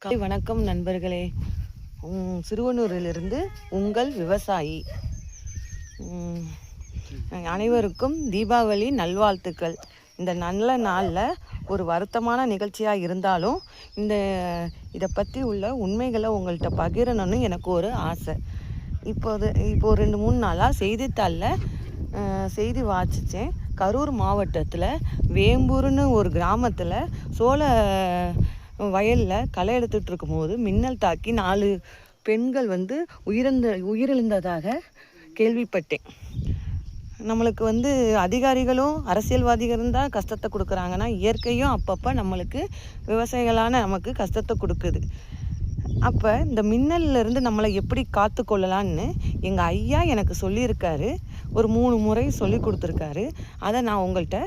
காலை வணக்கம் நண்பர்களே. சிறுவனூரிலிருந்து உங்கள் விவசாயி. அனைவருக்கும் தீபாவளி நல்வாழ்த்துக்கள். இந்த நல்ல நாளில் ஒரு வருத்தமான நிகழ்ச்சியாக இருந்தாலும் இதை பற்றி உள்ள உண்மைகளை உங்கள்கிட்ட பகிரணும்னு எனக்கு ஒரு ஆசை. இப்போ 2-3 நாளாக செய்தித்தாளில் செய்தி வாசித்தேன். கரூர் மாவட்டத்தில் வேம்பூர்னு ஒரு கிராமத்தில் சோள வயலில் களை எடுத்துகிட்டு இருக்கும்போது மின்னல் தாக்கி 4 பெண்கள் உயிரிழந்ததாக கேள்விப்பட்டேன். நம்மளுக்கு அதிகாரிகளும் அரசியல்வாதிகளும் தான் கஷ்டத்தை கொடுக்குறாங்கன்னா, இயற்கையும் அப்பப்போ நம்மளுக்கு விவசாயிகளான நமக்கு கஷ்டத்தை கொடுக்குது. அப்போ இந்த மின்னல்லேருந்து நம்மளை எப்படி காத்து கொள்ளலான்னு எங்கள் ஐயா எனக்கு சொல்லியிருக்காரு. ஒரு 3 முறை சொல்லி கொடுத்துருக்காரு. அதை நான் உங்கள்கிட்ட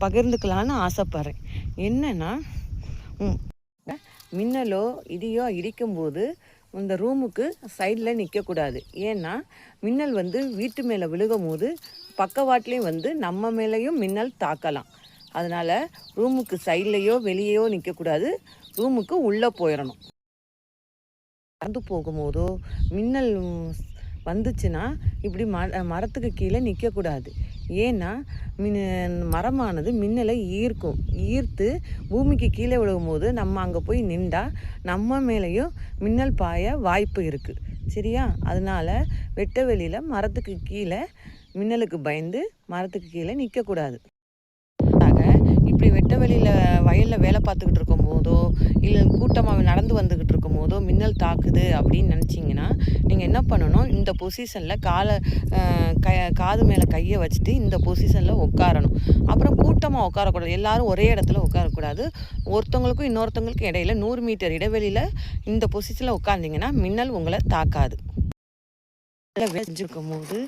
பகிர்ந்துக்கலான்னு ஆசைப்பட்றேன். என்னென்னா, மின்னலோ இடியோ இடிக்கும்போது இந்த ரூமுக்கு சைடில் நிற்கக்கூடாது. ஏன்னா மின்னல் வீட்டு மேலே விழுகும் போது பக்கவாட்லேயும் நம்ம மேலேயும் மின்னல் தாக்கலாம். அதனால் ரூமுக்கு சைட்லேயோ வெளியேயோ நிற்கக்கூடாது. ரூமுக்கு உள்ளே போயிடணும். நடந்து போகும்போதோ மின்னல் வந்துச்சுன்னா இப்படி மரத்துக்கு கீழே நிற்கக்கூடாது. ஏன்னா மரமானது மின்னலை ஈர்த்து பூமிக்கு கீழே விழுகும்போது நம்ம அங்கே போய் நின்றா நம்ம மேலேயும் மின்னல் பாய வாய்ப்பு இருக்குது. சரியா? அதனால் வெட்ட வெளியில் மரத்துக்கு கீழே மின்னலுக்கு பயந்து மரத்துக்கு கீழே நிற்கக்கூடாது. இப்படி வெட்ட வெளியில் வயலில் வேலை பார்த்துக்கிட்டு இருக்கும் போதோ இல்லை கூட்டமாக நடந்து வந்துக்கிட்டு இருக்கும் போதோ மின்னல் தாக்குது அப்படின்னு நினச்சிங்கன்னா நீங்கள் என்ன பண்ணணும், இந்த பொசிஷனில் காது மேலே கையை வச்சுட்டு இந்த பொசிஷனில் உட்காரணும். அப்புறம் கூட்டமாக உட்காரக்கூடாது. எல்லாரும் ஒரே இடத்துல உட்காரக்கூடாது. ஒருத்தவங்களுக்கும் இன்னொருத்தவங்களுக்கும் இடையில 100 மீட்டர் இடைவெளியில் இந்த பொசிஷனில் உட்கார்ந்திங்கன்னா மின்னல் உங்களை தாக்காது. செஞ்சுருக்கும் போது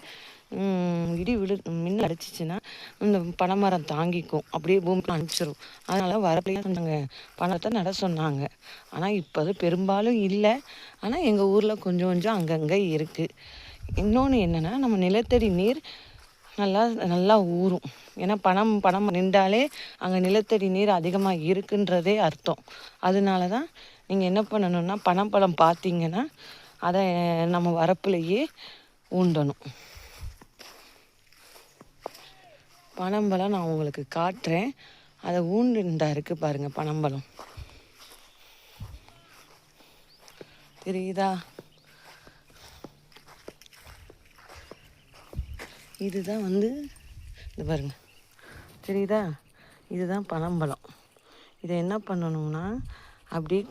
மின்னல் அடிச்சிச்சுன்னா இந்த பனைமரம் தாங்கிக்கும், அப்படியே பூமிக்கு அனுப்பிச்சிடும். அதனால வரப்பையா சொன்னாங்க, பணத்தை நட சொன்னாங்க. ஆனால் இப்போ அது பெரும்பாலும் இல்லை. ஆனால் எங்கள் ஊரில் கொஞ்சம் கொஞ்சம் அங்கங்கே இருக்குது. இன்னொன்று என்னென்னா, நம்ம நிலத்தடி நீர் நல்லா ஊறும். ஏன்னா பணம் நின்றாலே அங்கே நிலத்தடி நீர் அதிகமாக இருக்குன்றதே அர்த்தம். அதனால தான் நீங்கள் என்ன பண்ணணும்னா, பனம்பழம் பார்த்தீங்கன்னா அதை நம்ம வரப்புலையே ஊண்டணும். பனம்பழம் நான் உங்களுக்கு காட்டுறேன். அதை ஊண்டுண்டா இருக்குது பாருங்கள். பனம்பழம் தெரியுதா? இதுதான் இந்த பாருங்க, தெரியுதா? இதுதான் பனம்பழம். இதை என்ன பண்ணணும்னா அப்படியே